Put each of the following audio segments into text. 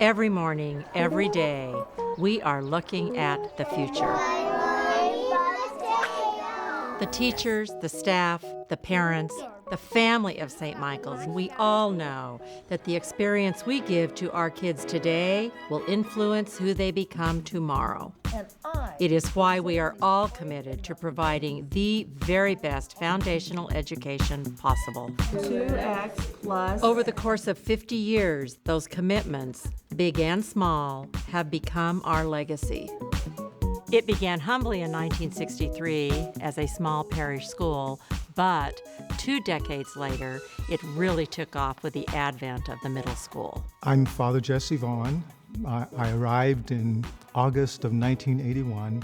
Every morning, every day, we are looking at the future. The teachers, the staff, the parents, the family of St. Michael's, we all know that the experience we give to our kids today will influence who they become tomorrow. It is why we are all committed to providing the very best foundational education possible. 2x plus... Over the course of 50 years, those commitments, big and small, have become our legacy. It began humbly in 1963 as a small parish school, but 2 decades later, it really took off with the advent of the middle school. I'm Father Jesse Vaughn. I arrived in August of 1981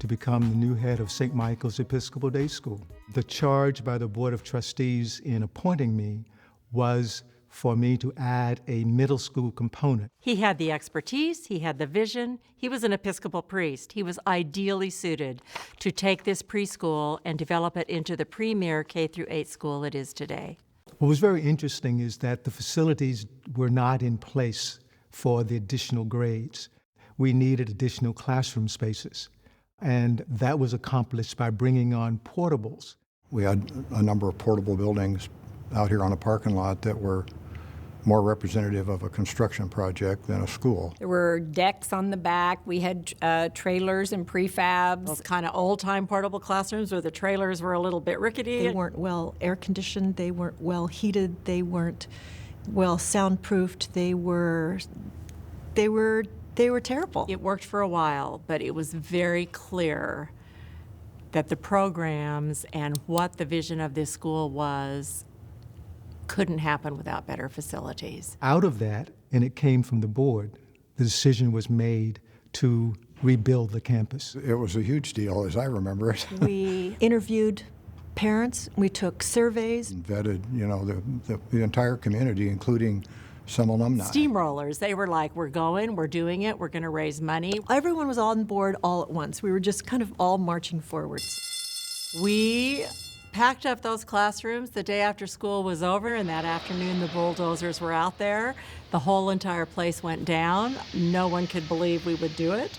to become the new head of St. Michael's Episcopal Day School. The charge by the Board of Trustees in appointing me was for me to add a middle school component. He had the expertise, he had the vision, he was an Episcopal priest. He was ideally suited to take this preschool and develop it into the premier K-8 school it is today. What was very interesting is that the facilities were not in place for the additional grades. We needed additional classroom spaces, and that was accomplished by bringing on portables. We had a number of portable buildings out here on a parking lot that were more representative of a construction project than a school. There were decks on the back. We had trailers and prefabs. Those kind of old-time portable classrooms where the trailers were a little bit rickety. They weren't well air-conditioned. They weren't well heated. They weren't well soundproofed. They were terrible. It worked for a while, but it was very clear that the programs and what the vision of this school was couldn't happen without better facilities. Out of that, and it came from the board, the decision was made to rebuild the campus. It was a huge deal, as I remember it. We interviewed parents, we took surveys. And vetted, the entire community, including some alumni. Steamrollers, they were like, we're going, we're doing it, we're gonna raise money. Everyone was on board all at once. We were just kind of all marching forwards. We packed up those classrooms the day after school was over, and that afternoon the bulldozers were out there. The whole entire place went down. No one could believe we would do it.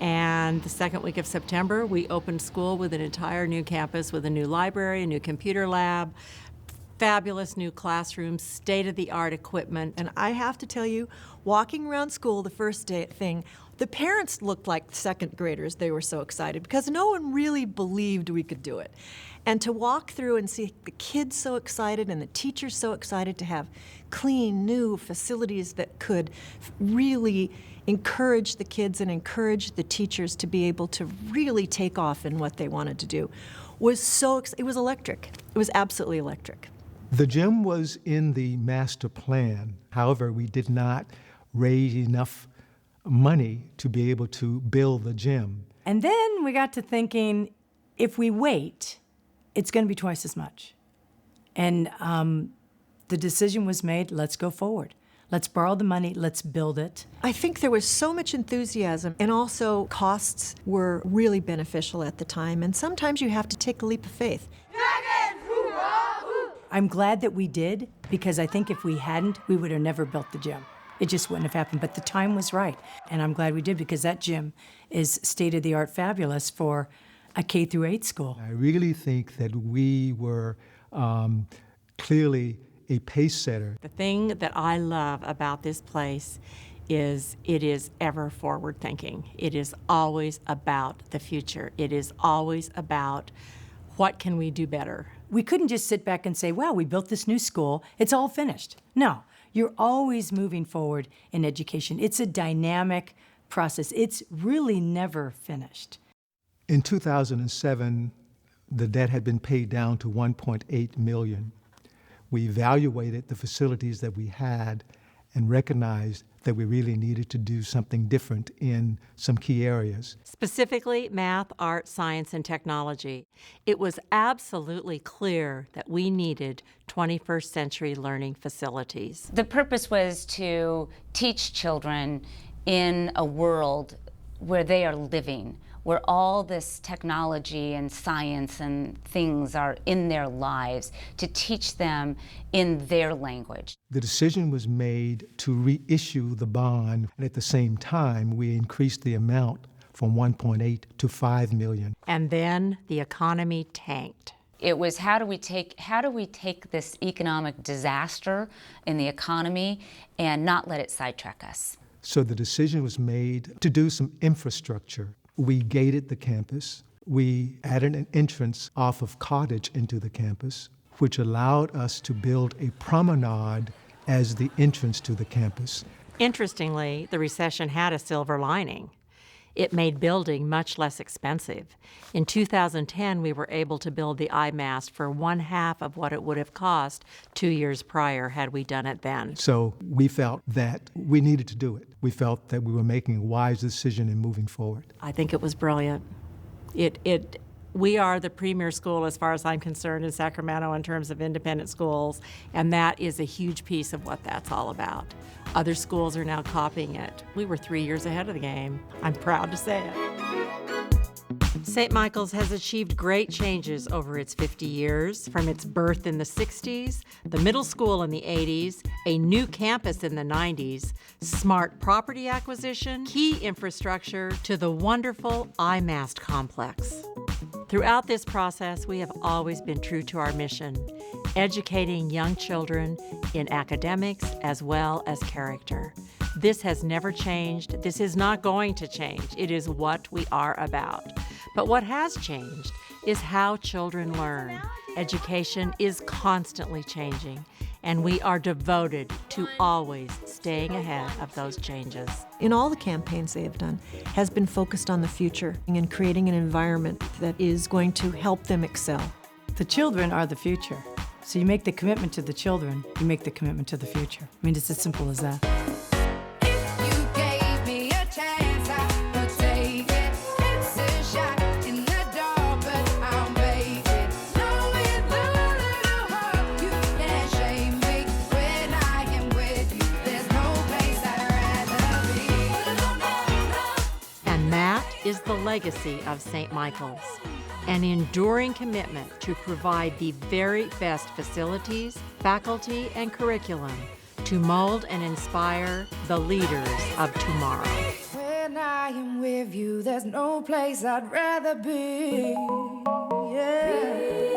And the second week of September, we opened school with an entire new campus with a new library, a new computer lab, fabulous new classrooms, state-of-the-art equipment. And I have to tell you, walking around school the first day thing, the parents looked like second graders. They were so excited because no one really believed we could do it. And to walk through and see the kids so excited and the teachers so excited to have clean, new facilities that could really encourage the kids and encourage the teachers to be able to really take off in what they wanted to do was it was electric. It was absolutely electric. The gym was in the master plan. However, we did not raise enough money to be able to build the gym. And then we got to thinking, if we wait, it's going to be twice as much. And the decision was made, let's go forward. Let's borrow the money, let's build it. I think there was so much enthusiasm, and also costs were really beneficial at the time, and sometimes you have to take a leap of faith. I'm glad that we did, because I think if we hadn't, we would have never built the gym. It just wouldn't have happened, but the time was right. And I'm glad we did, because that gym is state-of-the-art fabulous for a K-8 school. I really think that we were clearly a pace setter. The thing that I love about this place is it is ever forward thinking. It is always about the future. It is always about what can we do better. We couldn't just sit back and say, well, we built this new school, it's all finished. No, you're always moving forward in education. It's a dynamic process. It's really never finished. In 2007, the debt had been paid down to $1.8 million. We evaluated the facilities that we had and recognized that we really needed to do something different in some key areas. Specifically, math, art, science, and technology. It was absolutely clear that we needed 21st century learning facilities. The purpose was to teach children in a world where they are living, where all this technology and science and things are in their lives, to teach them in their language. The decision was made to reissue the bond, and at the same time, we increased the amount from 1.8 to 5 million. And then the economy tanked. It was how do we take this economic disaster in the economy and not let it sidetrack us? So the decision was made to do some infrastructure. We gated the campus. We added an entrance off of Cottage into the campus, which allowed us to build a promenade as the entrance to the campus. Interestingly, the recession had a silver lining. It made building much less expensive. In 2010, we were able to build the IMAST for 1/2 of what it would have cost 2 years prior had we done it then. So we felt that we needed to do it. We felt that we were making a wise decision in moving forward. I think it was brilliant. We are the premier school, as far as I'm concerned, in Sacramento in terms of independent schools, and that is a huge piece of what that's all about. Other schools are now copying it. We were 3 years ahead of the game. I'm proud to say it. St. Michael's has achieved great changes over its 50 years, from its birth in the 60s, the middle school in the 80s, a new campus in the 90s, smart property acquisition, key infrastructure, to the wonderful IMAST complex. Throughout this process, we have always been true to our mission, educating young children in academics as well as character. This has never changed. This is not going to change. It is what we are about. But what has changed is how children learn. Education is constantly changing, and we are devoted to always staying ahead of those changes. In all the campaigns they have done, has been focused on the future and creating an environment that is going to help them excel. The children are the future. So you make the commitment to the children, you make the commitment to the future. I mean, it's as simple as that. Is the legacy of St. Michael's, an enduring commitment to provide the very best facilities, faculty, and curriculum to mold and inspire the leaders of tomorrow. When I am with you, there's no place I'd rather be. Yeah.